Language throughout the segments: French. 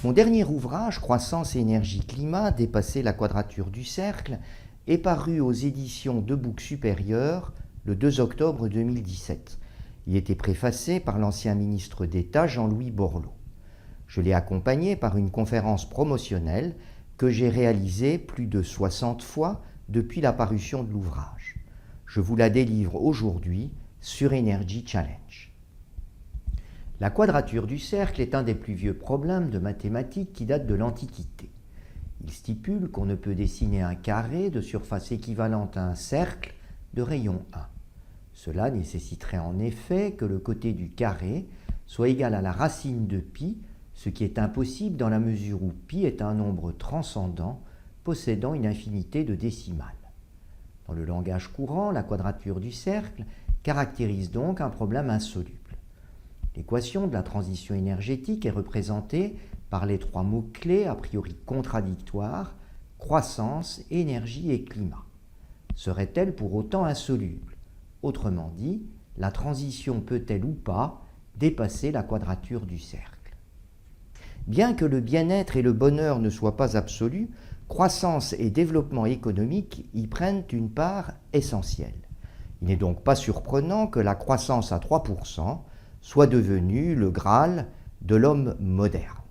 Mon dernier ouvrage, Croissance, énergie, climat, dépasser la quadrature du cercle, est paru aux éditions Debout Supérieur le 2 octobre 2017. Il était préfacé par l'ancien ministre d'État Jean-Louis Borloo. Je l'ai accompagné par une conférence promotionnelle que j'ai réalisée plus de 60 fois depuis la parution de l'ouvrage. Je vous la délivre aujourd'hui sur Energy Challenge. La quadrature du cercle est un des plus vieux problèmes de mathématiques qui date de l'Antiquité. Il stipule qu'on ne peut dessiner un carré de surface équivalente à un cercle de rayon 1. Cela nécessiterait en effet que le côté du carré soit égal à la racine de pi, ce qui est impossible dans la mesure où pi est un nombre transcendant possédant une infinité de décimales. Dans le langage courant, la quadrature du cercle caractérise donc un problème insoluble. L'équation de la transition énergétique est représentée par les trois mots-clés a priori contradictoires, croissance, énergie et climat. Serait-elle pour autant insoluble? Autrement dit, la transition peut-elle ou pas dépasser la quadrature du cercle? Bien que le bien-être et le bonheur ne soient pas absolus, croissance et développement économique y prennent une part essentielle. Il n'est donc pas surprenant que la croissance à 3% soit devenue le Graal de l'homme moderne.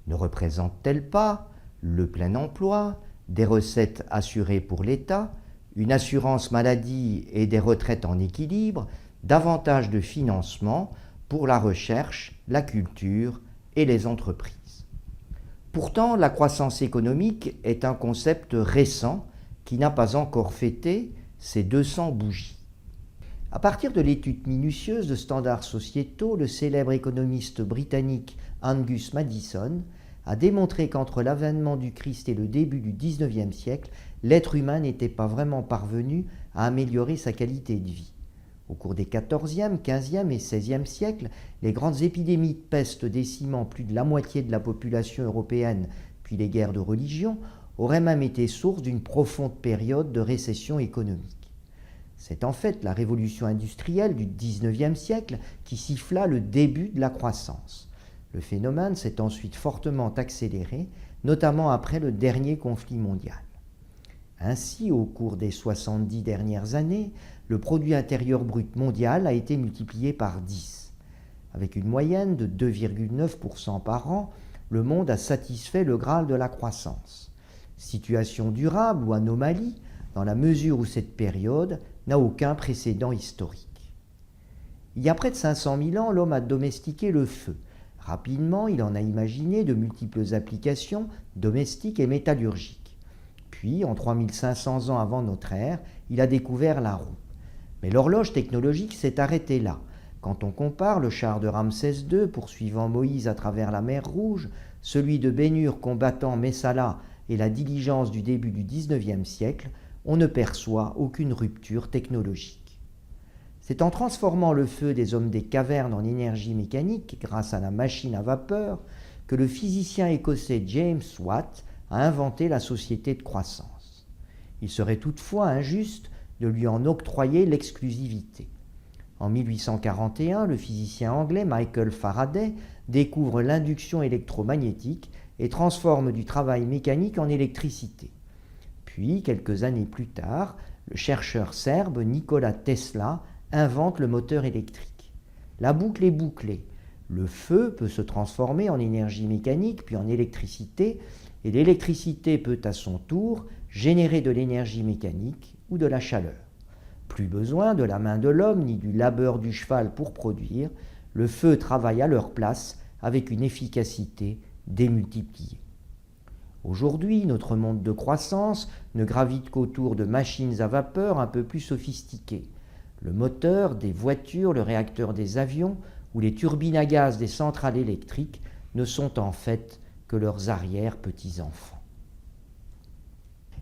Ne représente-t-elle pas le plein emploi, des recettes assurées pour l'État, une assurance maladie et des retraites en équilibre, davantage de financement pour la recherche, la culture et les entreprises? Pourtant, la croissance économique est un concept récent qui n'a pas encore fêté ses 200 bougies. À partir de l'étude minutieuse de standards sociétaux, le célèbre économiste britannique Angus Maddison a démontré qu'entre l'avènement du Christ et le début du XIXe siècle, l'être humain n'était pas vraiment parvenu à améliorer sa qualité de vie. Au cours des XIVe, XVe et XVIe siècles, les grandes épidémies de peste décimant plus de la moitié de la population européenne, puis les guerres de religion, auraient même été source d'une profonde période de récession économique. C'est en fait la révolution industrielle du XIXe siècle qui siffla le début de la croissance. Le phénomène s'est ensuite fortement accéléré, notamment après le dernier conflit mondial. Ainsi, au cours des 70 dernières années, le produit intérieur brut mondial a été multiplié par 10. Avec une moyenne de 2,9% par an, le monde a satisfait le Graal de la croissance. Situation durable ou anomalie, dans la mesure où cette période n'a aucun précédent historique. Il y a près de 500 000 ans, l'homme a domestiqué le feu. Rapidement, il en a imaginé de multiples applications domestiques et métallurgiques. Puis, en 3500 ans avant notre ère, il a découvert la roue. Mais l'horloge technologique s'est arrêtée là. Quand on compare le char de Ramsès II poursuivant Moïse à travers la mer Rouge, celui de Ben-Hur combattant Messala et la diligence du début du XIXe siècle, on ne perçoit aucune rupture technologique. C'est en transformant le feu des hommes des cavernes en énergie mécanique grâce à la machine à vapeur que le physicien écossais James Watt a inventé la société de croissance. Il serait toutefois injuste de lui en octroyer l'exclusivité. En 1841, le physicien anglais Michael Faraday découvre l'induction électromagnétique et transforme du travail mécanique en électricité. Puis, quelques années plus tard, le chercheur serbe Nikola Tesla invente le moteur électrique. La boucle est bouclée. Le feu peut se transformer en énergie mécanique puis en électricité, et l'électricité peut à son tour générer de l'énergie mécanique ou de la chaleur. Plus besoin de la main de l'homme ni du labeur du cheval pour produire, le feu travaille à leur place avec une efficacité démultipliée. Aujourd'hui, notre monde de croissance ne gravite qu'autour de machines à vapeur un peu plus sophistiquées. Le moteur des voitures, le réacteur des avions ou les turbines à gaz des centrales électriques ne sont en fait que leurs arrière-petits-enfants.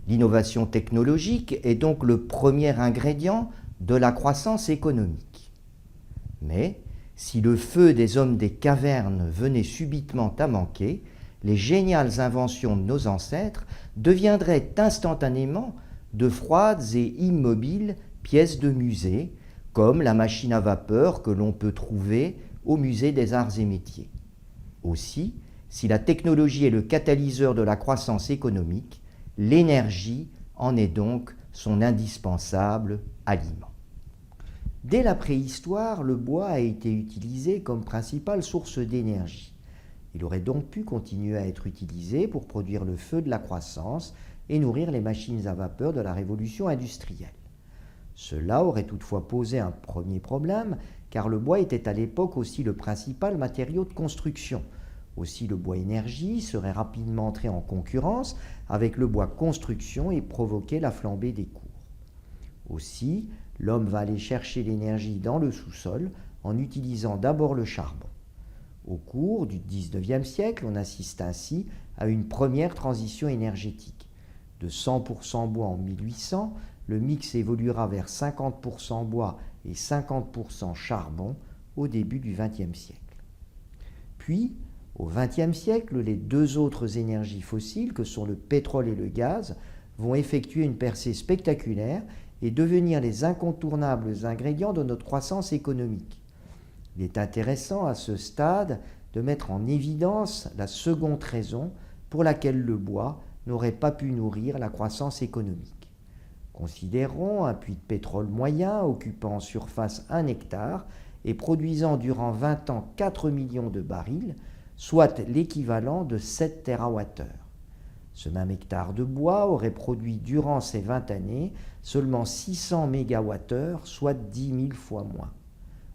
L'innovation technologique est donc le premier ingrédient de la croissance économique. Mais si le feu des hommes des cavernes venait subitement à manquer, les géniales inventions de nos ancêtres deviendraient instantanément de froides et immobiles pièces de musée, comme la machine à vapeur que l'on peut trouver au musée des Arts et Métiers. Aussi, Si la technologie est le catalyseur de la croissance économique, l'énergie en est donc son indispensable aliment. Dès la préhistoire, le bois a été utilisé comme principale source d'énergie. Il aurait donc pu continuer à être utilisé pour produire le feu de la croissance et nourrir les machines à vapeur de la révolution industrielle. Cela aurait toutefois posé un premier problème, car le bois était à l'époque aussi le principal matériau de construction. Aussi, le bois énergie serait rapidement entré en concurrence avec le bois construction et provoquer la flambée des cours. Aussi, l'homme va aller chercher l'énergie dans le sous-sol en utilisant d'abord le charbon. Au cours du XIXe siècle, on assiste ainsi à une première transition énergétique. De 100% bois en 1800, le mix évoluera vers 50% bois et 50% charbon au début du XXe siècle. Puis, au XXe siècle, les deux autres énergies fossiles, que sont le pétrole et le gaz, vont effectuer une percée spectaculaire et devenir les incontournables ingrédients de notre croissance économique. Il est intéressant à ce stade de mettre en évidence la seconde raison pour laquelle le bois n'aurait pas pu nourrir la croissance économique. Considérons un puits de pétrole moyen occupant en surface 1 hectare et produisant durant 20 ans 4 millions de barils, soit l'équivalent de 7 TWh. Ce même hectare de bois aurait produit durant ces 20 années seulement 600 MWh, soit 10 000 fois moins.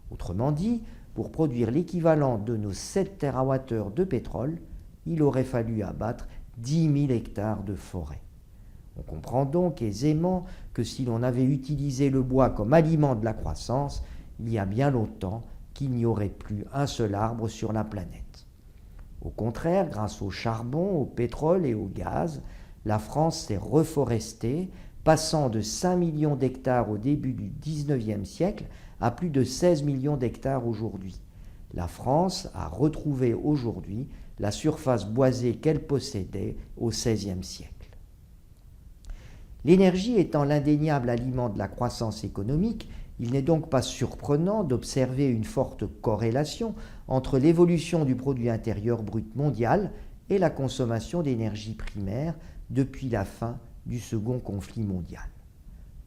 Autrement dit, pour produire l'équivalent de nos 7 TWh de pétrole, il aurait fallu abattre 10 000 hectares de forêt. On comprend donc aisément que si l'on avait utilisé le bois comme aliment de la croissance, il y a bien longtemps qu'il n'y aurait plus un seul arbre sur la planète. Au contraire, grâce au charbon, au pétrole et au gaz, la France s'est reforestée, passant de 5 millions d'hectares au début du XIXe siècle à plus de 16 millions d'hectares aujourd'hui. La France a retrouvé aujourd'hui la surface boisée qu'elle possédait au XVIe siècle. L'énergie étant l'indéniable aliment de la croissance économique, il n'est donc pas surprenant d'observer une forte corrélation entre l'évolution du produit intérieur brut mondial et la consommation d'énergie primaire depuis la fin du second conflit mondial.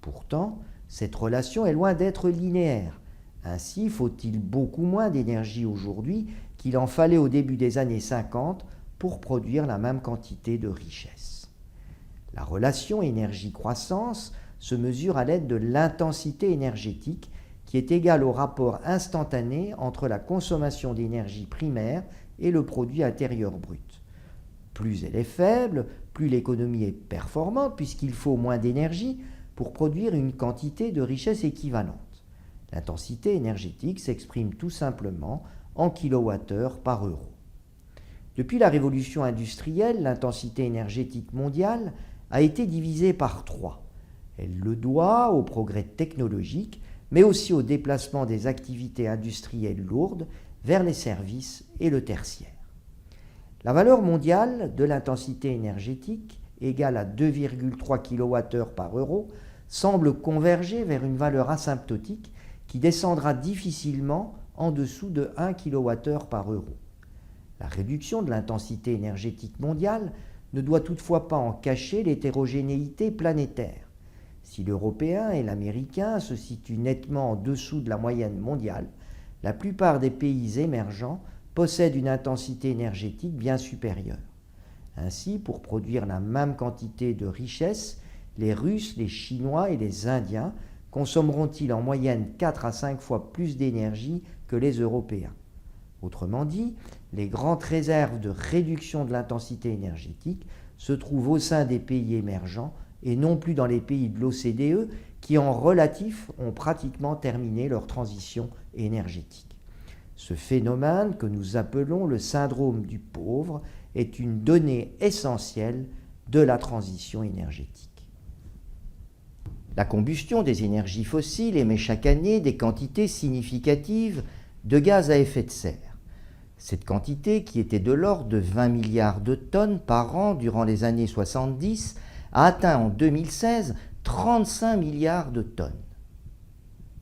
Pourtant, cette relation est loin d'être linéaire. Ainsi, faut-il beaucoup moins d'énergie aujourd'hui qu'il en fallait au début des années 50 pour produire la même quantité de richesse. La relation énergie-croissance se mesure à l'aide de l'intensité énergétique qui est égale au rapport instantané entre la consommation d'énergie primaire et le produit intérieur brut. Plus elle est faible, plus l'économie est performante puisqu'il faut moins d'énergie pour produire une quantité de richesse équivalente. L'intensité énergétique s'exprime tout simplement en kilowattheure par euro. Depuis la révolution industrielle, l'intensité énergétique mondiale a été divisée par 3. Elle le doit au progrès technologique, mais aussi au déplacement des activités industrielles lourdes vers les services et le tertiaire. La valeur mondiale de l'intensité énergétique, égale à 2,3 kWh par euro, semble converger vers une valeur asymptotique qui descendra difficilement en dessous de 1 kWh par euro. La réduction de l'intensité énergétique mondiale ne doit toutefois pas en cacher l'hétérogénéité planétaire. Si l'européen et l'américain se situent nettement en dessous de la moyenne mondiale, la plupart des pays émergents possèdent une intensité énergétique bien supérieure. Ainsi, pour produire la même quantité de richesse, les Russes, les Chinois et les Indiens consommeront-ils en moyenne 4 à 5 fois plus d'énergie que les Européens. Autrement dit, les grandes réserves de réduction de l'intensité énergétique se trouvent au sein des pays émergents et non plus dans les pays de l'OCDE qui, en relatif, ont pratiquement terminé leur transition énergétique. Ce phénomène, que nous appelons le syndrome du pauvre, est une donnée essentielle de la transition énergétique. La combustion des énergies fossiles émet chaque année des quantités significatives de gaz à effet de serre. Cette quantité, qui était de l'ordre de 20 milliards de tonnes par an durant les années 70, a atteint en 2016 35 milliards de tonnes.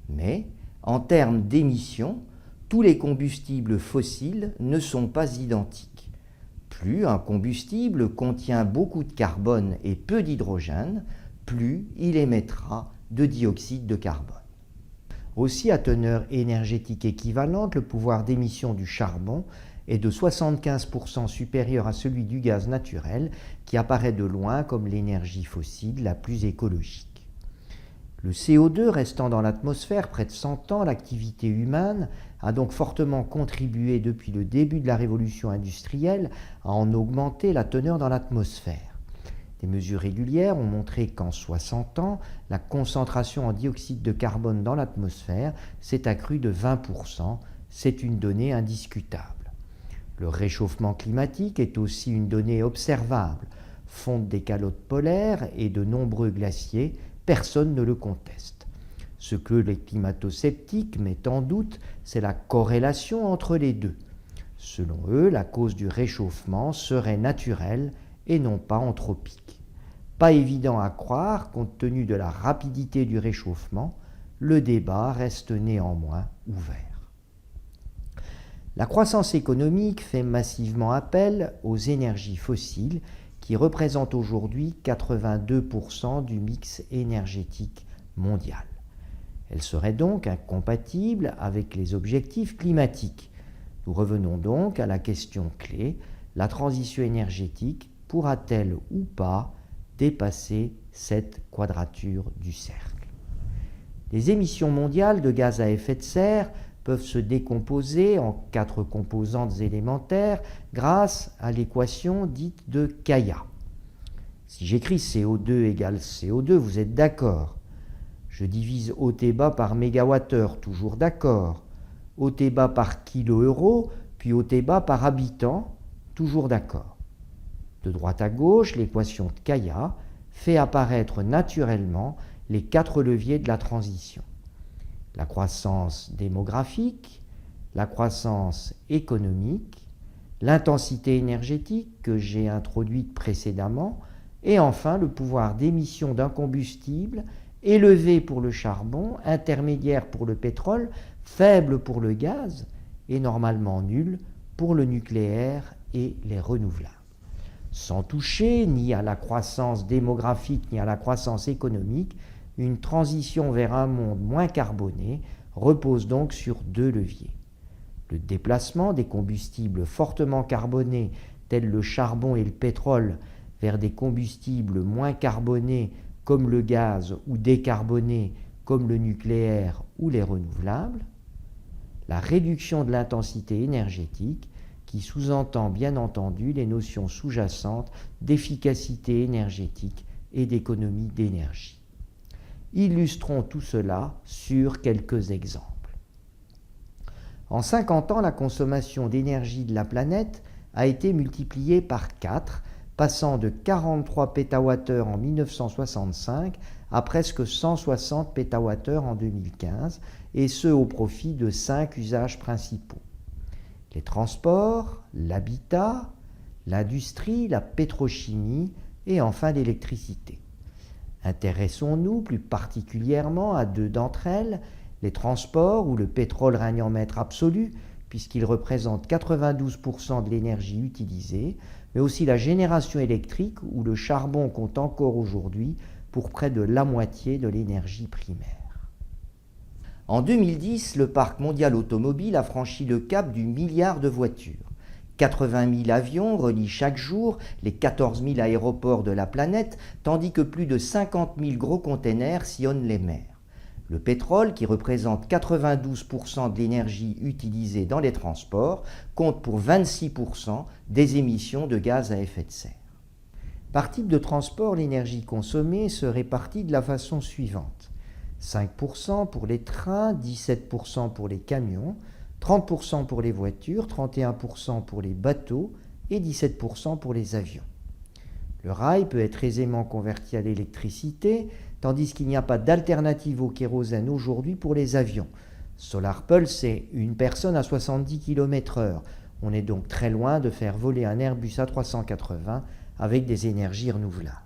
Mais, en termes d'émissions, tous les combustibles fossiles ne sont pas identiques. Plus un combustible contient beaucoup de carbone et peu d'hydrogène, plus il émettra de dioxyde de carbone. Aussi, à teneur énergétique équivalente, le pouvoir d'émission du charbon est de 75% supérieur à celui du gaz naturel, qui apparaît de loin comme l'énergie fossile la plus écologique. Le CO2 restant dans l'atmosphère près de 100 ans, l'activité humaine a donc fortement contribué depuis le début de la révolution industrielle à en augmenter la teneur dans l'atmosphère. Des mesures régulières ont montré qu'en 60 ans, la concentration en dioxyde de carbone dans l'atmosphère s'est accrue de 20%. C'est une donnée indiscutable. Le réchauffement climatique est aussi une donnée observable. Fonte des calottes polaires et de nombreux glaciers, personne ne le conteste. Ce que les climato-sceptiques mettent en doute, c'est la corrélation entre les deux. Selon eux, la cause du réchauffement serait naturelle et non pas anthropique. Pas évident à croire compte tenu de la rapidité du réchauffement, le débat reste néanmoins ouvert. La croissance économique fait massivement appel aux énergies fossiles qui représentent aujourd'hui 82% du mix énergétique mondial. Elles seraient donc incompatibles avec les objectifs climatiques. Nous revenons donc à la question clé, la transition énergétique pourra-t-elle ou pas dépasser cette quadrature du cercle? Les émissions mondiales de gaz à effet de serre peuvent se décomposer en 4 composantes élémentaires grâce à l'équation dite de Kaya. Si j'écris CO2 égale CO2, vous êtes d'accord. Je divise OT-bas par mégawattheure, toujours d'accord. OT-bas par kilo-euro, puis OT-bas par habitant, toujours d'accord. De droite à gauche, l'équation de Kaya fait apparaître naturellement les 4 leviers de la transition. La croissance démographique, la croissance économique, l'intensité énergétique que j'ai introduite précédemment, et enfin le pouvoir d'émission d'un combustible élevé pour le charbon, intermédiaire pour le pétrole, faible pour le gaz et normalement nul pour le nucléaire et les renouvelables. Sans toucher ni à la croissance démographique ni à la croissance économique, une transition vers un monde moins carboné repose donc sur 2 leviers. Le déplacement des combustibles fortement carbonés tels le charbon et le pétrole vers des combustibles moins carbonés comme le gaz ou décarbonés comme le nucléaire ou les renouvelables. La réduction de l'intensité énergétique qui sous-entend bien entendu les notions sous-jacentes d'efficacité énergétique et d'économie d'énergie. Illustrons tout cela sur quelques exemples. En 50 ans, la consommation d'énergie de la planète a été multipliée par 4, passant de 43 pétawattheures en 1965 à presque 160 pétawattheures en 2015, et ce au profit de 5 usages principaux. Les transports, l'habitat, l'industrie, la pétrochimie et enfin l'électricité. Intéressons-nous plus particulièrement à 2 d'entre elles, les transports où le pétrole règne en maître absolu puisqu'il représente 92% de l'énergie utilisée, mais aussi la génération électrique où le charbon compte encore aujourd'hui pour près de la moitié de l'énergie primaire. En 2010, le parc mondial automobile a franchi le cap du milliard de voitures. 80 000 avions relient chaque jour les 14 000 aéroports de la planète, tandis que plus de 50 000 gros containers sillonnent les mers. Le pétrole, qui représente 92% de l'énergie utilisée dans les transports, compte pour 26% des émissions de gaz à effet de serre. Par type de transport, l'énergie consommée se répartit de la façon suivante. 5% pour les trains, 17% pour les camions, 30% pour les voitures, 31% pour les bateaux et 17% pour les avions. Le rail peut être aisément converti à l'électricité, tandis qu'il n'y a pas d'alternative au kérosène aujourd'hui pour les avions. Solar Pulse, c'est une personne à 70 km/h. On est donc très loin de faire voler un Airbus A380 avec des énergies renouvelables.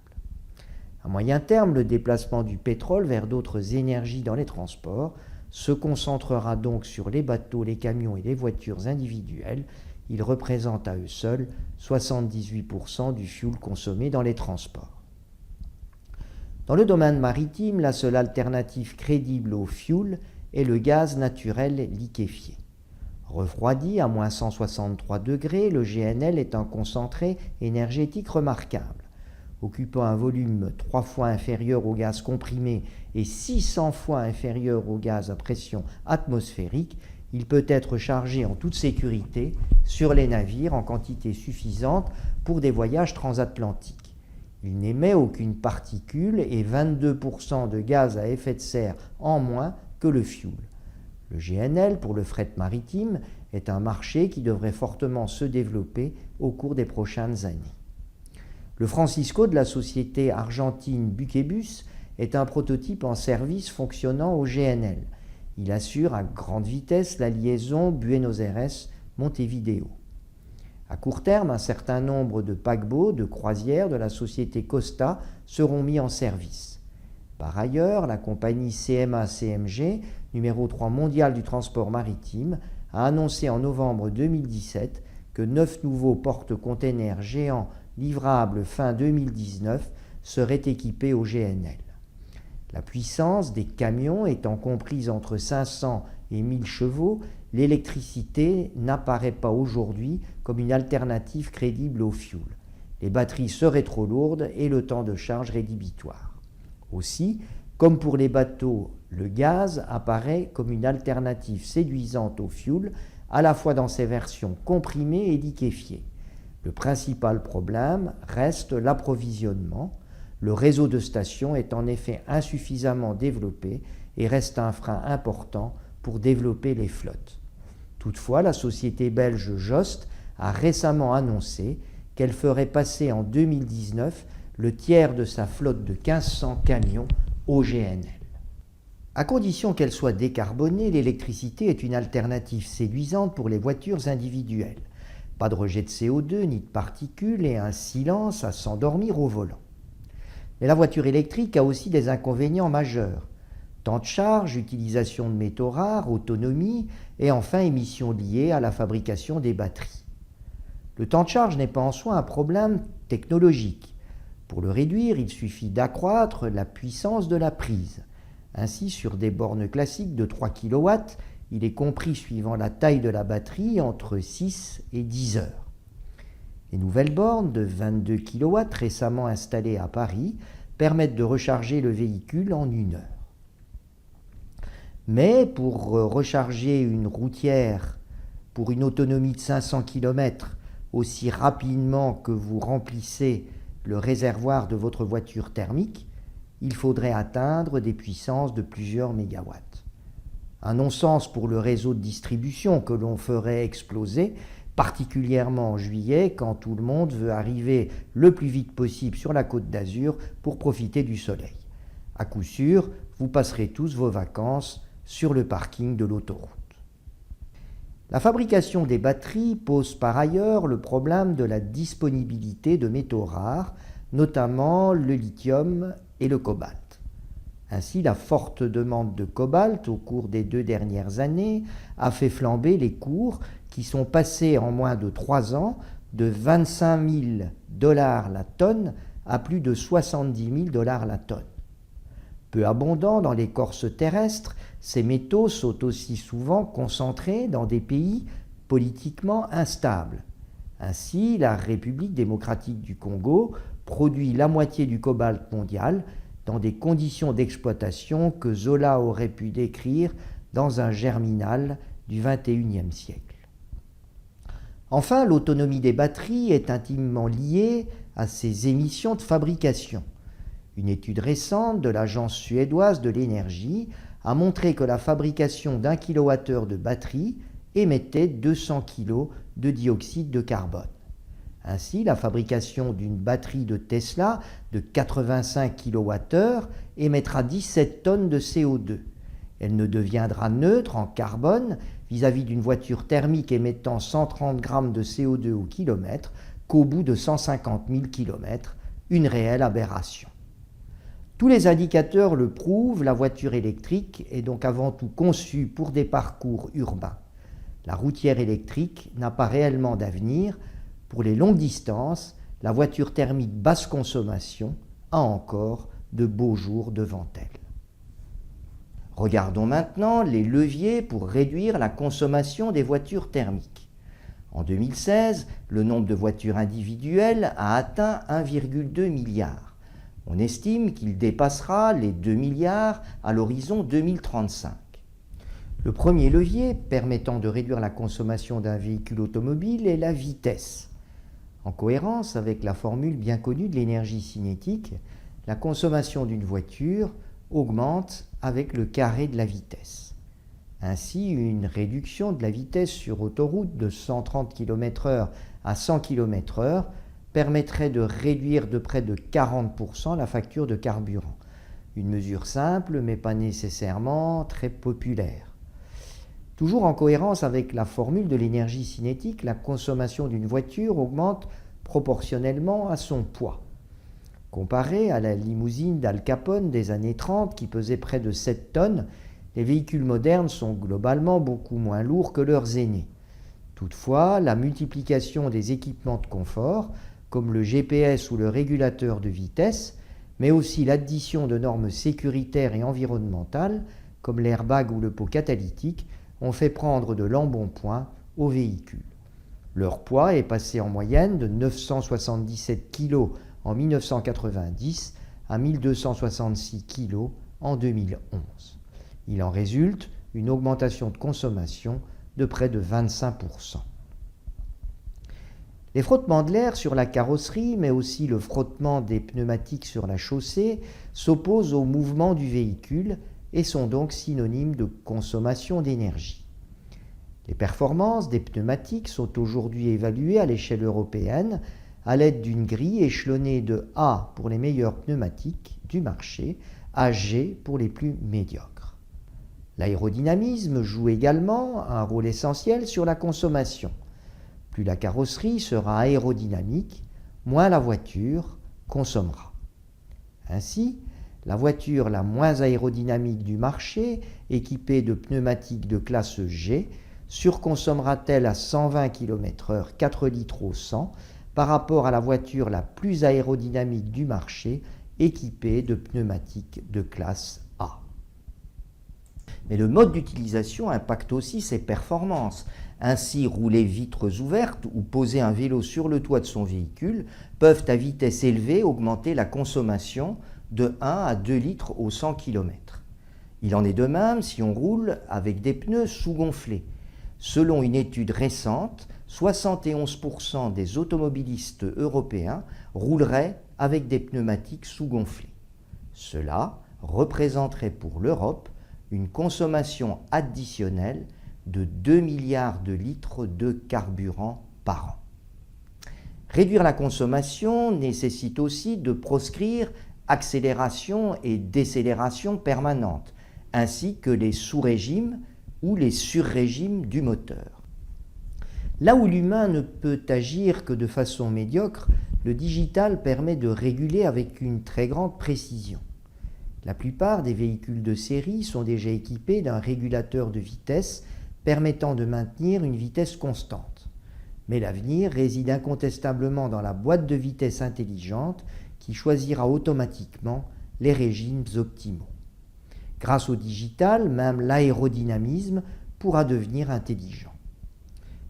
À moyen terme, le déplacement du pétrole vers d'autres énergies dans les transports se concentrera donc sur les bateaux, les camions et les voitures individuelles. ils représentent à eux seuls 78% du fioul consommé dans les transports. Dans le domaine maritime, la seule alternative crédible au fioul est le gaz naturel liquéfié. Refroidi à moins 163 degrés, le GNL est un concentré énergétique remarquable. Occupant un volume 3 fois inférieur au gaz comprimé et 600 fois inférieur au gaz à pression atmosphérique, il peut être chargé en toute sécurité sur les navires en quantité suffisante pour des voyages transatlantiques. Il n'émet aucune particule et 22% de gaz à effet de serre en moins que le fioul. Le GNL pour le fret maritime est un marché qui devrait fortement se développer au cours des prochaines années. Le Francisco de la société argentine Buquebus est un prototype en service fonctionnant au GNL. Il assure à grande vitesse la liaison Buenos Aires-Montevideo. À court terme, un certain nombre de paquebots de croisière de la société Costa seront mis en service. Par ailleurs, la compagnie CMA-CMG, numéro 3 mondial du transport maritime, a annoncé en novembre 2017 que 9 nouveaux porte-containers géants livrables fin 2019 seraient équipés au GNL. La puissance des camions étant comprise entre 500 et 1000 chevaux, l'électricité n'apparaît pas aujourd'hui comme une alternative crédible au fioul. Les batteries seraient trop lourdes et le temps de charge rédhibitoire. Aussi, comme pour les bateaux, le gaz apparaît comme une alternative séduisante au fioul, à la fois dans ses versions comprimées et liquéfiées. Le principal problème reste l'approvisionnement. Le réseau de stations est en effet insuffisamment développé et reste un frein important pour développer les flottes. Toutefois, la société belge Jost a récemment annoncé qu'elle ferait passer en 2019 le tiers de sa flotte de 1500 camions au GNL. À condition qu'elle soit décarbonée, l'électricité est une alternative séduisante pour les voitures individuelles. Pas de rejet de CO2 ni de particules et un silence à s'endormir au volant. Mais la voiture électrique a aussi des inconvénients majeurs. Temps de charge, utilisation de métaux rares, autonomie et enfin émissions liées à la fabrication des batteries. Le temps de charge n'est pas en soi un problème technologique. Pour le réduire, il suffit d'accroître la puissance de la prise. Ainsi, sur des bornes classiques de 3 kW, il est compris suivant la taille de la batterie entre 6 et 10 heures. Les nouvelles bornes de 22 kW récemment installées à Paris permettent de recharger le véhicule en 1 heure. Mais pour recharger une routière pour une autonomie de 500 km aussi rapidement que vous remplissez le réservoir de votre voiture thermique, il faudrait atteindre des puissances de plusieurs mégawatts. Un non-sens pour le réseau de distribution que l'on ferait exploser, particulièrement en juillet quand tout le monde veut arriver le plus vite possible sur la Côte d'Azur pour profiter du soleil. À coup sûr, vous passerez tous vos vacances sur le parking de l'autoroute. La fabrication des batteries pose par ailleurs le problème de la disponibilité de métaux rares, notamment le lithium et le cobalt. Ainsi, la forte demande de cobalt au cours des 2 dernières années a fait flamber les cours qui sont passés en moins de 3 ans de 25 000 $ la tonne à plus de 70 000 $ la tonne. Peu abondants dans l'écorce terrestre, ces métaux sont aussi souvent concentrés dans des pays politiquement instables. Ainsi, la République démocratique du Congo produit la moitié du cobalt mondial dans des conditions d'exploitation que Zola aurait pu décrire dans un Germinal du XXIe siècle. Enfin, l'autonomie des batteries est intimement liée à ses émissions de fabrication. Une étude récente de l'Agence suédoise de l'énergie a montré que la fabrication d'1 kWh de batterie émettait 200 kg de dioxyde de carbone. Ainsi, la fabrication d'une batterie de Tesla de 85 kWh émettra 17 tonnes de CO2. Elle ne deviendra neutre en carbone vis-à-vis d'une voiture thermique émettant 130 g de CO2 au kilomètre qu'au bout de 150 000 km, une réelle aberration. Tous les indicateurs le prouvent, la voiture électrique est donc avant tout conçue pour des parcours urbains. La routière électrique n'a pas réellement d'avenir. Pour les longues distances, la voiture thermique basse consommation a encore de beaux jours devant elle. Regardons maintenant les leviers pour réduire la consommation des voitures thermiques. En 2016, le nombre de voitures individuelles a atteint 1,2 milliard. On estime qu'il dépassera les 2 milliards à l'horizon 2035. Le premier levier permettant de réduire la consommation d'un véhicule automobile est la vitesse. En cohérence avec la formule bien connue de l'énergie cinétique, la consommation d'une voiture augmente avec le carré de la vitesse. Ainsi, une réduction de la vitesse sur autoroute de 130 km/h à 100 km/h permettrait de réduire de près de 40% la facture de carburant. Une mesure simple, mais pas nécessairement très populaire. Toujours en cohérence avec la formule de l'énergie cinétique, la consommation d'une voiture augmente proportionnellement à son poids. Comparé à la limousine d'Al Capone des années 30 qui pesait près de 7 tonnes, les véhicules modernes sont globalement beaucoup moins lourds que leurs aînés. Toutefois, la multiplication des équipements de confort, comme le GPS ou le régulateur de vitesse, mais aussi l'addition de normes sécuritaires et environnementales, comme l'airbag ou le pot catalytique, ont fait prendre de l'embonpoint aux véhicules. Leur poids est passé en moyenne de 977 kg en 1990 à 1266 kg en 2011. Il en résulte une augmentation de consommation de près de 25%. Les frottements de l'air sur la carrosserie, mais aussi le frottement des pneumatiques sur la chaussée, s'opposent au mouvement du véhicule et sont donc synonymes de consommation d'énergie. Les performances des pneumatiques sont aujourd'hui évaluées à l'échelle européenne à l'aide d'une grille échelonnée de A pour les meilleurs pneumatiques du marché à G pour les plus médiocres. L'aérodynamisme joue également un rôle essentiel sur la consommation. Plus la carrosserie sera aérodynamique, moins la voiture consommera. Ainsi, la voiture la moins aérodynamique du marché, équipée de pneumatiques de classe G, surconsommera-t-elle à 120 km/h 4 litres au 100 par rapport à la voiture la plus aérodynamique du marché, équipée de pneumatiques de classe A. Mais le mode d'utilisation impacte aussi ses performances. Ainsi, rouler vitres ouvertes ou poser un vélo sur le toit de son véhicule peuvent à vitesse élevée augmenter la consommation de 1 à 2 litres au 100 km. Il en est de même si on roule avec des pneus sous-gonflés. Selon une étude récente, 71% des automobilistes européens rouleraient avec des pneumatiques sous-gonflés. Cela représenterait pour l'Europe une consommation additionnelle de 2 milliards de litres de carburant par an. Réduire la consommation nécessite aussi de proscrire accélération et décélération permanentes, ainsi que les sous-régimes ou les sur-régimes du moteur. Là où l'humain ne peut agir que de façon médiocre, le digital permet de réguler avec une très grande précision. La plupart des véhicules de série sont déjà équipés d'un régulateur de vitesse permettant de maintenir une vitesse constante. Mais l'avenir réside incontestablement dans la boîte de vitesse intelligente qui choisira automatiquement les régimes optimaux. Grâce au digital, même l'aérodynamisme pourra devenir intelligent.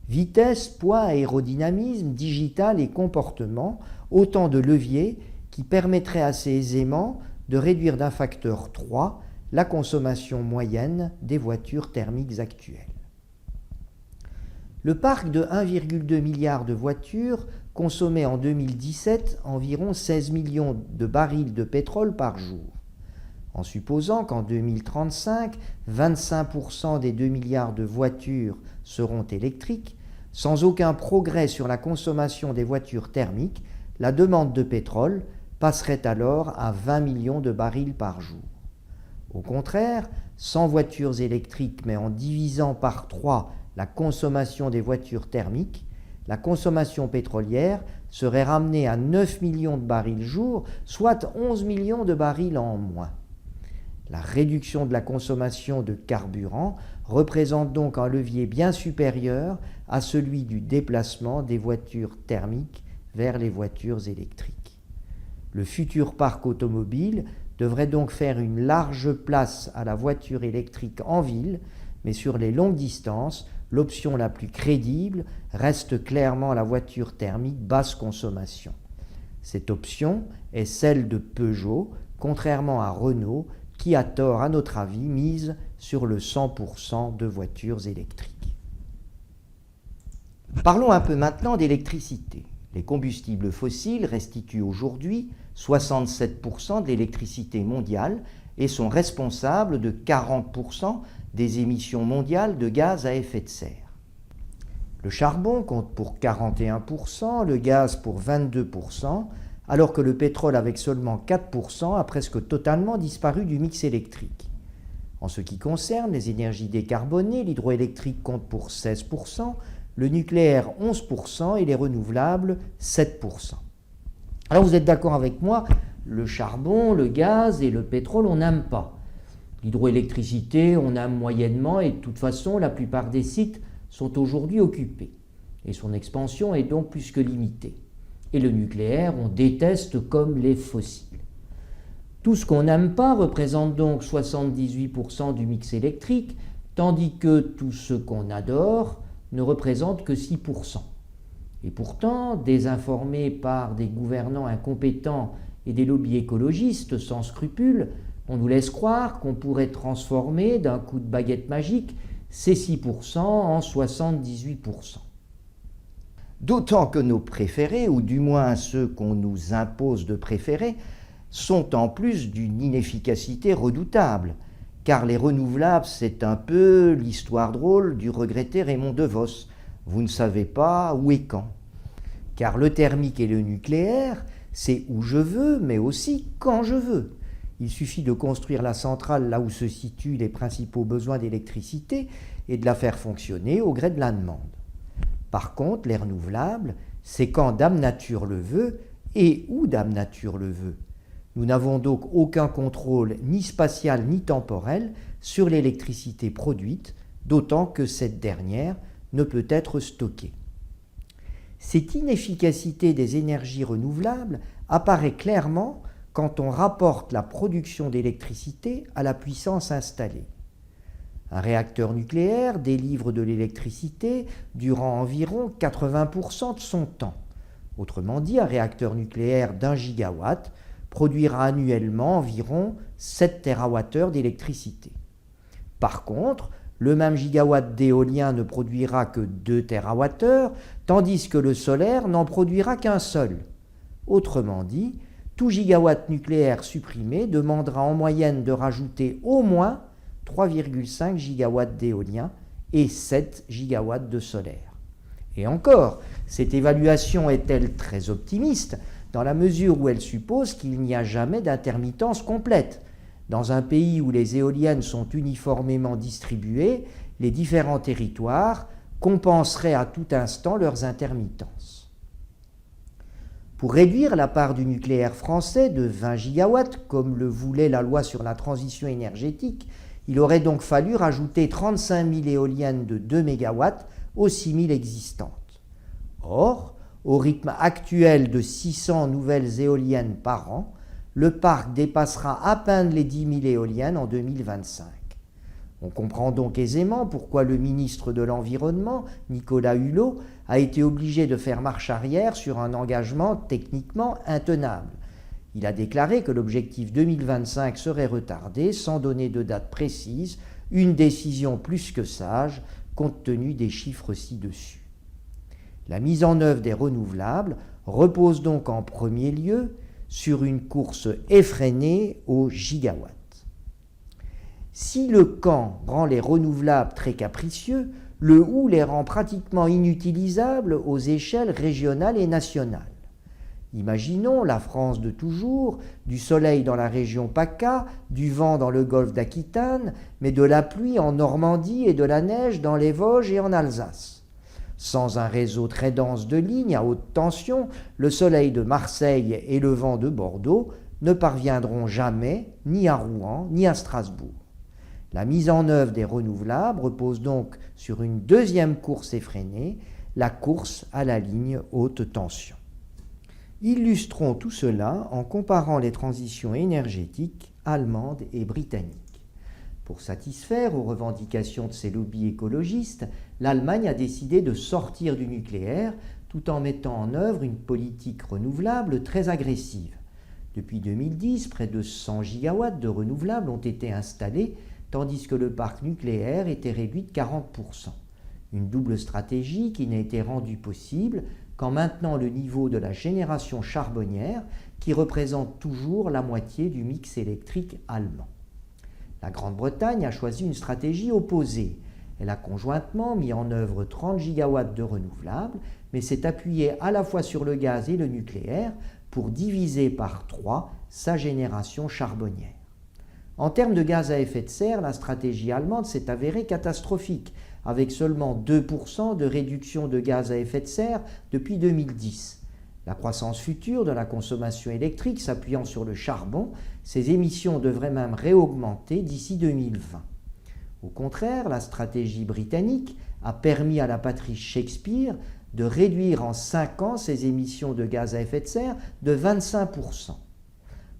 Vitesse, poids, aérodynamisme, digital et comportement, autant de leviers qui permettraient assez aisément de réduire d'un facteur 3 la consommation moyenne des voitures thermiques actuelles. Le parc de 1,2 milliard de voitures consommait en 2017 environ 16 millions de barils de pétrole par jour. En supposant qu'en 2035, 25% des 2 milliards de voitures seront électriques, sans aucun progrès sur la consommation des voitures thermiques, la demande de pétrole passerait alors à 20 millions de barils par jour. Au contraire, sans voitures électriques, mais en divisant par 3 la consommation des voitures thermiques, la consommation pétrolière serait ramenée à 9 millions de barils jour, soit 11 millions de barils en moins. La réduction de la consommation de carburant représente donc un levier bien supérieur à celui du déplacement des voitures thermiques vers les voitures électriques. Le futur parc automobile devrait donc faire une large place à la voiture électrique en ville, mais sur les longues distances, l'option la plus crédible reste clairement la voiture thermique basse consommation. Cette option est celle de Peugeot, contrairement à Renault, qui a tort, à notre avis, mise sur le 100% de voitures électriques. Parlons un peu maintenant d'électricité. Les combustibles fossiles restituent aujourd'hui 67% de l'électricité mondiale et sont responsables de 40% des émissions mondiales de gaz à effet de serre. Le charbon compte pour 41%, le gaz pour 22%, alors que le pétrole avec seulement 4% a presque totalement disparu du mix électrique. En ce qui concerne les énergies décarbonées, l'hydroélectrique compte pour 16%, le nucléaire 11% et les renouvelables 7%. Alors vous êtes d'accord avec moi, le charbon, le gaz et le pétrole, on n'aime pas. L'hydroélectricité, on aime moyennement et de toute façon, la plupart des sites sont aujourd'hui occupés. Et son expansion est donc plus que limitée. Et le nucléaire, on déteste comme les fossiles. Tout ce qu'on n'aime pas représente donc 78% du mix électrique, tandis que tout ce qu'on adore ne représente que 6%. Et pourtant, désinformés par des gouvernants incompétents et des lobbies écologistes sans scrupules, on nous laisse croire qu'on pourrait transformer d'un coup de baguette magique ces 6% en 78%. D'autant que nos préférés, ou du moins ceux qu'on nous impose de préférer, sont en plus d'une inefficacité redoutable, car les renouvelables, c'est un peu l'histoire drôle du regretté Raymond DeVos. Vous ne savez pas où et quand. Car le thermique et le nucléaire, c'est où je veux, mais aussi quand je veux. Il suffit de construire la centrale là où se situent les principaux besoins d'électricité et de la faire fonctionner au gré de la demande. Par contre, les renouvelables, c'est quand Dame Nature le veut et où Dame Nature le veut. Nous n'avons donc aucun contrôle ni spatial ni temporel sur l'électricité produite, d'autant que cette dernière ne peut être stockée. Cette inefficacité des énergies renouvelables apparaît clairement quand on rapporte la production d'électricité à la puissance installée. Un réacteur nucléaire délivre de l'électricité durant environ 80% de son temps. Autrement dit, un réacteur nucléaire d'1 gigawatt produira annuellement environ 7 TWh d'électricité. Par contre, le même gigawatt d'éolien ne produira que 2 TWh, tandis que le solaire n'en produira qu'un seul. Autrement dit, tout gigawatt nucléaire supprimé demandera en moyenne de rajouter au moins 3,5 gigawatts d'éolien et 7 gigawatts de solaire. Et encore, cette évaluation est-elle très optimiste dans la mesure où elle suppose qu'il n'y a jamais d'intermittence complète. Dans un pays où les éoliennes sont uniformément distribuées, les différents territoires compenseraient à tout instant leurs intermittences. Pour réduire la part du nucléaire français de 20 gigawatts, comme le voulait la loi sur la transition énergétique, il aurait donc fallu rajouter 35 000 éoliennes de 2 mégawatts aux 6 000 existantes. Or, au rythme actuel de 600 nouvelles éoliennes par an, le parc dépassera à peine les 10 000 éoliennes en 2025. On comprend donc aisément pourquoi le ministre de l'Environnement, Nicolas Hulot, a été obligé de faire marche arrière sur un engagement techniquement intenable. Il a déclaré que l'objectif 2025 serait retardé sans donner de date précise, une décision plus que sage compte tenu des chiffres ci-dessus. La mise en œuvre des renouvelables repose donc en premier lieu sur une course effrénée au gigawatt. Si le quand rend les renouvelables très capricieux, le où les rend pratiquement inutilisables aux échelles régionales et nationales. Imaginons la France de toujours, du soleil dans la région PACA, du vent dans le golfe d'Aquitaine, mais de la pluie en Normandie et de la neige dans les Vosges et en Alsace. Sans un réseau très dense de lignes à haute tension, le soleil de Marseille et le vent de Bordeaux ne parviendront jamais ni à Rouen ni à Strasbourg. La mise en œuvre des renouvelables repose donc sur une deuxième course effrénée, la course à la ligne haute tension. Illustrons tout cela en comparant les transitions énergétiques allemandes et britanniques. Pour satisfaire aux revendications de ses lobbies écologistes, l'Allemagne a décidé de sortir du nucléaire tout en mettant en œuvre une politique renouvelable très agressive. Depuis 2010, près de 100 gigawatts de renouvelables ont été installés, tandis que le parc nucléaire était réduit de 40%. Une double stratégie qui n'a été rendue possible qu'en maintenant le niveau de la génération charbonnière, qui représente toujours la moitié du mix électrique allemand. La Grande-Bretagne a choisi une stratégie opposée. Elle a conjointement mis en œuvre 30 gigawatts de renouvelables, mais s'est appuyée à la fois sur le gaz et le nucléaire pour diviser par 3 sa génération charbonnière. En termes de gaz à effet de serre, la stratégie allemande s'est avérée catastrophique, avec seulement 2% de réduction de gaz à effet de serre depuis 2010. La croissance future de la consommation électrique s'appuyant sur le charbon, ces émissions devraient même réaugmenter d'ici 2020. Au contraire, la stratégie britannique a permis à la patrie Shakespeare de réduire en 5 ans ses émissions de gaz à effet de serre de 25%.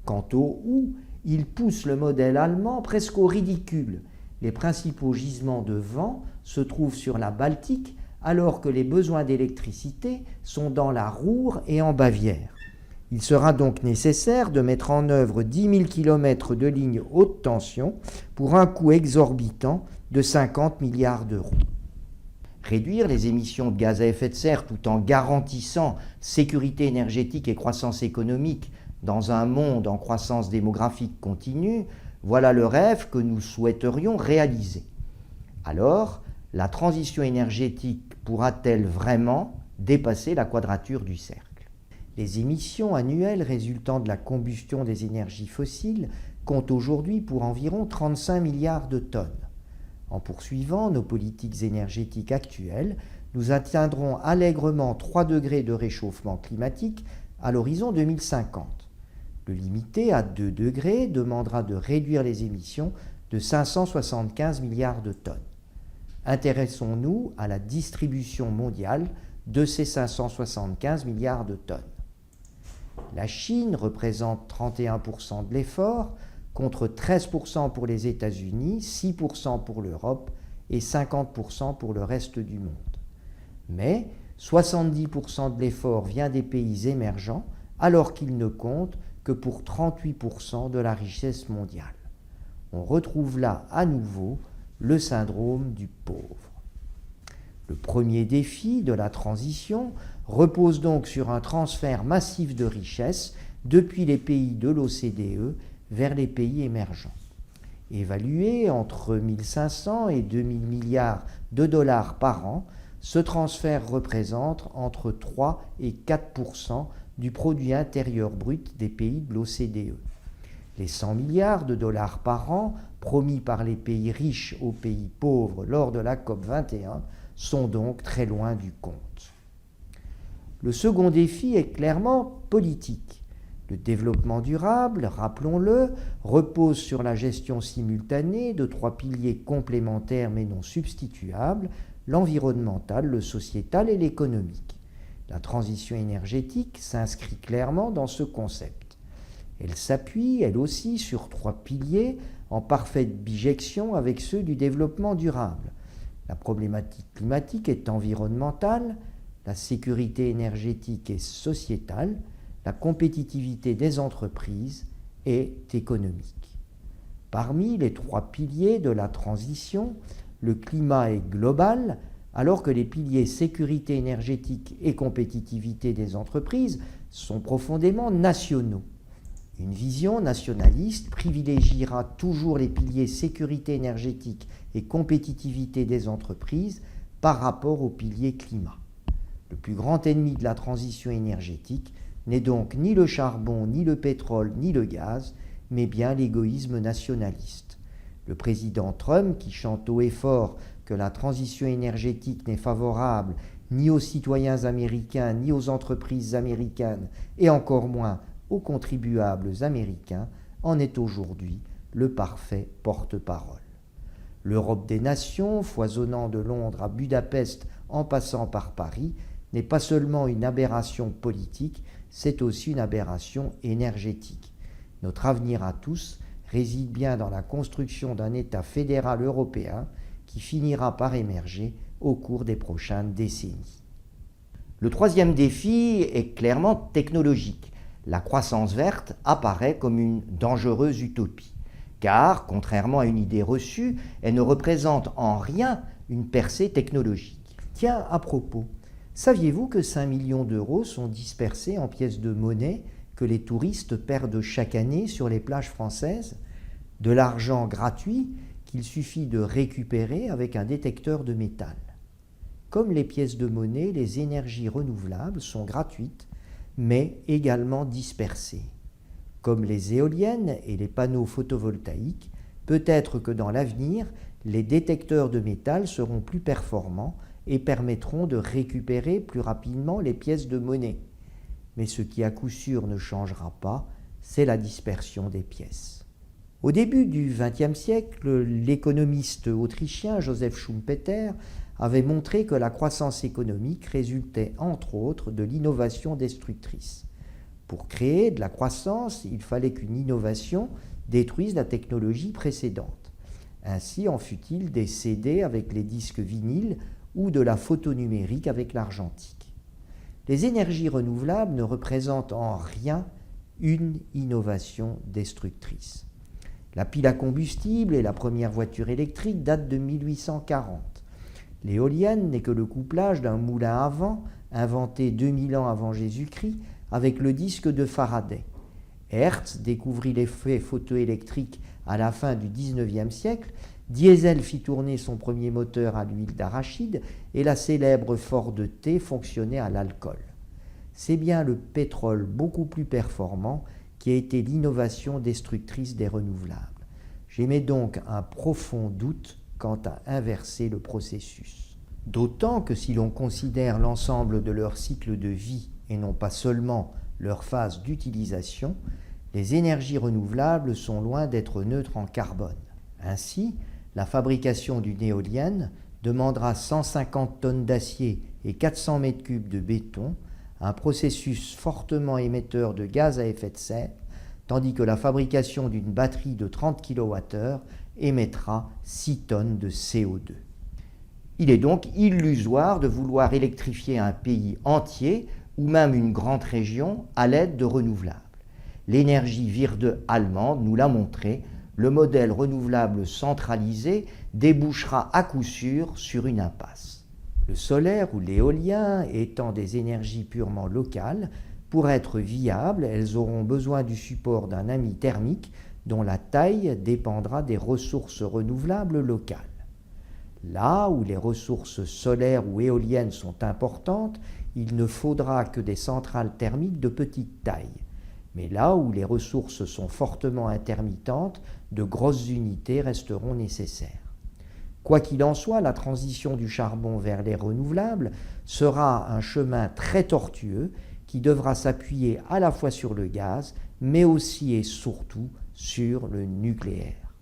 Quant au où, il pousse le modèle allemand presque au ridicule. Les principaux gisements de vent se trouvent sur la Baltique, alors que les besoins d'électricité sont dans la Ruhr et en Bavière. Il sera donc nécessaire de mettre en œuvre 10 000 km de lignes haute tension pour un coût exorbitant de 50 milliards d'euros. Réduire les émissions de gaz à effet de serre tout en garantissant sécurité énergétique et croissance économique dans un monde en croissance démographique continue, voilà le rêve que nous souhaiterions réaliser. Alors, la transition énergétique pourra-t-elle vraiment dépasser la quadrature du cercle ? Les émissions annuelles résultant de la combustion des énergies fossiles comptent aujourd'hui pour environ 35 milliards de tonnes. En poursuivant nos politiques énergétiques actuelles, nous atteindrons allègrement 3 degrés de réchauffement climatique à l'horizon 2050. Le limiter à 2 degrés demandera de réduire les émissions de 575 milliards de tonnes. Intéressons-nous à la distribution mondiale de ces 575 milliards de tonnes. La Chine représente 31% de l'effort, contre 13% pour les États-Unis, 6% pour l'Europe et 50% pour le reste du monde. Mais 70% de l'effort vient des pays émergents, alors qu'il ne compte que pour 38% de la richesse mondiale. On retrouve là à nouveau le syndrome du pauvre. Le premier défi de la transition repose donc sur un transfert massif de richesses depuis les pays de l'OCDE vers les pays émergents. Évalué entre 1 500 et 2 000 milliards de dollars par an, ce transfert représente entre 3 et 4% du produit intérieur brut des pays de l'OCDE. Les 100 milliards de dollars par an promis par les pays riches aux pays pauvres lors de la COP21 sont donc très loin du compte. Le second défi est clairement politique. Le développement durable, rappelons-le, repose sur la gestion simultanée de 3 piliers complémentaires mais non substituables, l'environnemental, le sociétal et l'économique. La transition énergétique s'inscrit clairement dans ce concept. Elle s'appuie, elle aussi, sur 3 piliers en parfaite bijection avec ceux du développement durable. La problématique climatique est environnementale, la sécurité énergétique est sociétale, la compétitivité des entreprises est économique. Parmi les 3 piliers de la transition, le climat est global, alors que les piliers sécurité énergétique et compétitivité des entreprises sont profondément nationaux. Une vision nationaliste privilégiera toujours les piliers sécurité énergétique et compétitivité des entreprises par rapport aux piliers climat. Le plus grand ennemi de la transition énergétique n'est donc ni le charbon, ni le pétrole, ni le gaz, mais bien l'égoïsme nationaliste. Le président Trump, qui chante haut et fort que la transition énergétique n'est favorable ni aux citoyens américains, ni aux entreprises américaines, et encore moins aux contribuables américains en est aujourd'hui le parfait porte-parole. L'Europe des nations, foisonnant de Londres à Budapest en passant par Paris, n'est pas seulement une aberration politique, c'est aussi une aberration énergétique. Notre avenir à tous réside bien dans la construction d'un État fédéral européen qui finira par émerger au cours des prochaines décennies. Le troisième défi est clairement technologique. La croissance verte apparaît comme une dangereuse utopie, car, contrairement à une idée reçue, elle ne représente en rien une percée technologique. Tiens, à propos, saviez-vous que 5 millions d'euros sont dispersés en pièces de monnaie que les touristes perdent chaque année sur les plages françaises? De l'argent gratuit qu'il suffit de récupérer avec un détecteur de métal. Comme les pièces de monnaie, les énergies renouvelables sont gratuites, mais également dispersées. Comme les éoliennes et les panneaux photovoltaïques, peut-être que dans l'avenir, les détecteurs de métal seront plus performants et permettront de récupérer plus rapidement les pièces de monnaie. Mais ce qui à coup sûr ne changera pas, c'est la dispersion des pièces. Au début du XXe siècle, l'économiste autrichien Joseph Schumpeter avait montré que la croissance économique résultait entre autres de l'innovation destructrice. Pour créer de la croissance, il fallait qu'une innovation détruise la technologie précédente. Ainsi en fut-il des CD avec les disques vinyles ou de la photo numérique avec l'argentique. Les énergies renouvelables ne représentent en rien une innovation destructrice. La pile à combustible et la première voiture électrique datent de 1840. L'éolienne n'est que le couplage d'un moulin à vent inventé 2000 ans avant Jésus-Christ avec le disque de Faraday. Hertz découvrit l'effet photoélectrique à la fin du XIXe siècle, Diesel fit tourner son premier moteur à l'huile d'arachide et la célèbre Ford T fonctionnait à l'alcool. C'est bien le pétrole beaucoup plus performant qui a été l'innovation destructrice des renouvelables. J'émets donc un profond doute quant à inverser le processus. D'autant que si l'on considère l'ensemble de leur cycle de vie et non pas seulement leur phase d'utilisation, les énergies renouvelables sont loin d'être neutres en carbone. Ainsi, la fabrication d'une éolienne demandera 150 tonnes d'acier et 400 mètres cubes de béton, un processus fortement émetteur de gaz à effet de serre, tandis que la fabrication d'une batterie de 30 kWh émettra 6 tonnes de CO2. Il est donc illusoire de vouloir électrifier un pays entier ou même une grande région à l'aide de renouvelables. L'énergie Wirde allemande nous l'a montré, le modèle renouvelable centralisé débouchera à coup sûr sur une impasse. Le solaire ou l'éolien étant des énergies purement locales, pour être viables, elles auront besoin du support d'un ami thermique dont la taille dépendra des ressources renouvelables locales. Là où les ressources solaires ou éoliennes sont importantes, il ne faudra que des centrales thermiques de petite taille. Mais là où les ressources sont fortement intermittentes, de grosses unités resteront nécessaires. Quoi qu'il en soit, la transition du charbon vers les renouvelables sera un chemin très tortueux qui devra s'appuyer à la fois sur le gaz, mais aussi et surtout sur le nucléaire.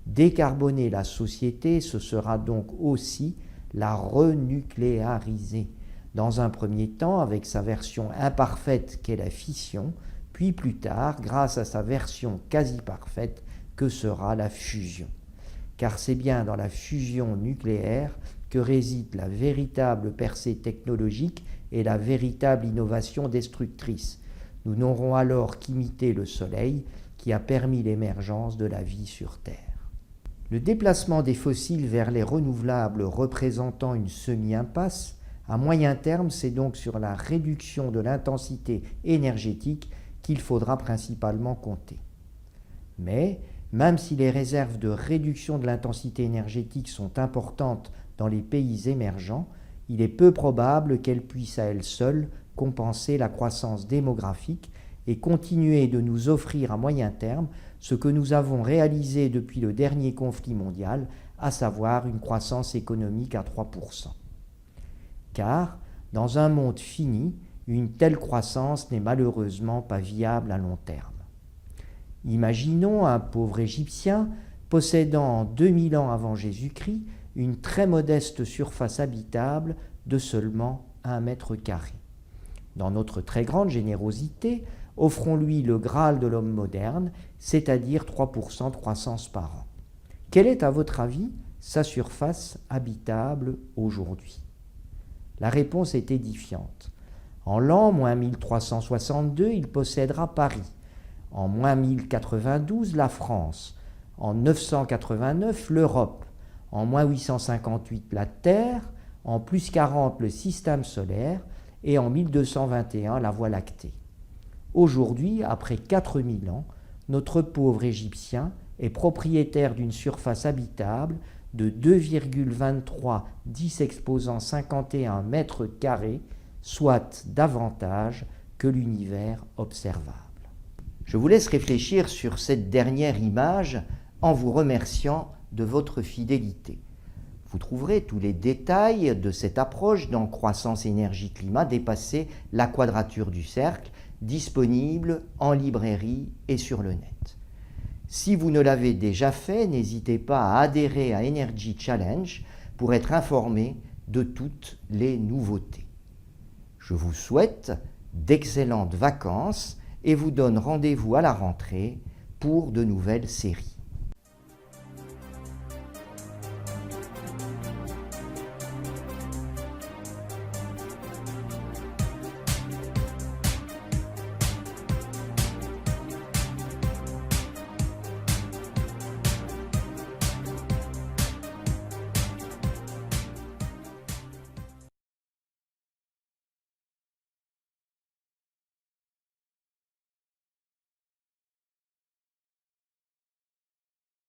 Décarboner la société, ce sera donc aussi la renucléariser, dans un premier temps avec sa version imparfaite qu'est la fission, puis plus tard grâce à sa version quasi parfaite que sera la fusion. Car c'est bien dans la fusion nucléaire que réside la véritable percée technologique et la véritable innovation destructrice. Nous n'aurons alors qu'imiter le Soleil qui a permis l'émergence de la vie sur Terre. Le déplacement des fossiles vers les renouvelables représentant une semi-impasse, à moyen terme, c'est donc sur la réduction de l'intensité énergétique qu'il faudra principalement compter. Mais, même si les réserves de réduction de l'intensité énergétique sont importantes dans les pays émergents, il est peu probable qu'elles puissent à elles seules compenser la croissance démographique et continuer de nous offrir à moyen terme ce que nous avons réalisé depuis le dernier conflit mondial, à savoir une croissance économique à 3%. Car, dans un monde fini, Une telle croissance n'est malheureusement pas viable à long terme. Imaginons un pauvre Égyptien possédant en 2000 ans avant Jésus-Christ une très modeste surface habitable de seulement 1 mètre carré. Dans notre très grande générosité, offrons-lui le Graal de l'homme moderne, c'est-à-dire 3% de croissance par an. Quelle est, à votre avis, sa surface habitable aujourd'hui? La réponse est édifiante. En l'an -1362, il possédera Paris. En -1092, la France. En 989, l'Europe. En -858, la Terre. En +40, le système solaire. Et en 1221, la Voie lactée. Aujourd'hui, après 4000 ans, notre pauvre Égyptien est propriétaire d'une surface habitable de 2,23 10 exposant 51 mètres carrés, soit davantage que l'univers observable. Je vous laisse réfléchir sur cette dernière image en vous remerciant de votre fidélité. Vous trouverez tous les détails de cette approche dans Croissance, énergie, climat, dépasser la quadrature du cercle, disponible en librairie et sur le net. Si vous ne l'avez déjà fait, n'hésitez pas à adhérer à Energy Challenge pour être informé de toutes les nouveautés. Je vous souhaite d'excellentes vacances et vous donne rendez-vous à la rentrée pour de nouvelles séries.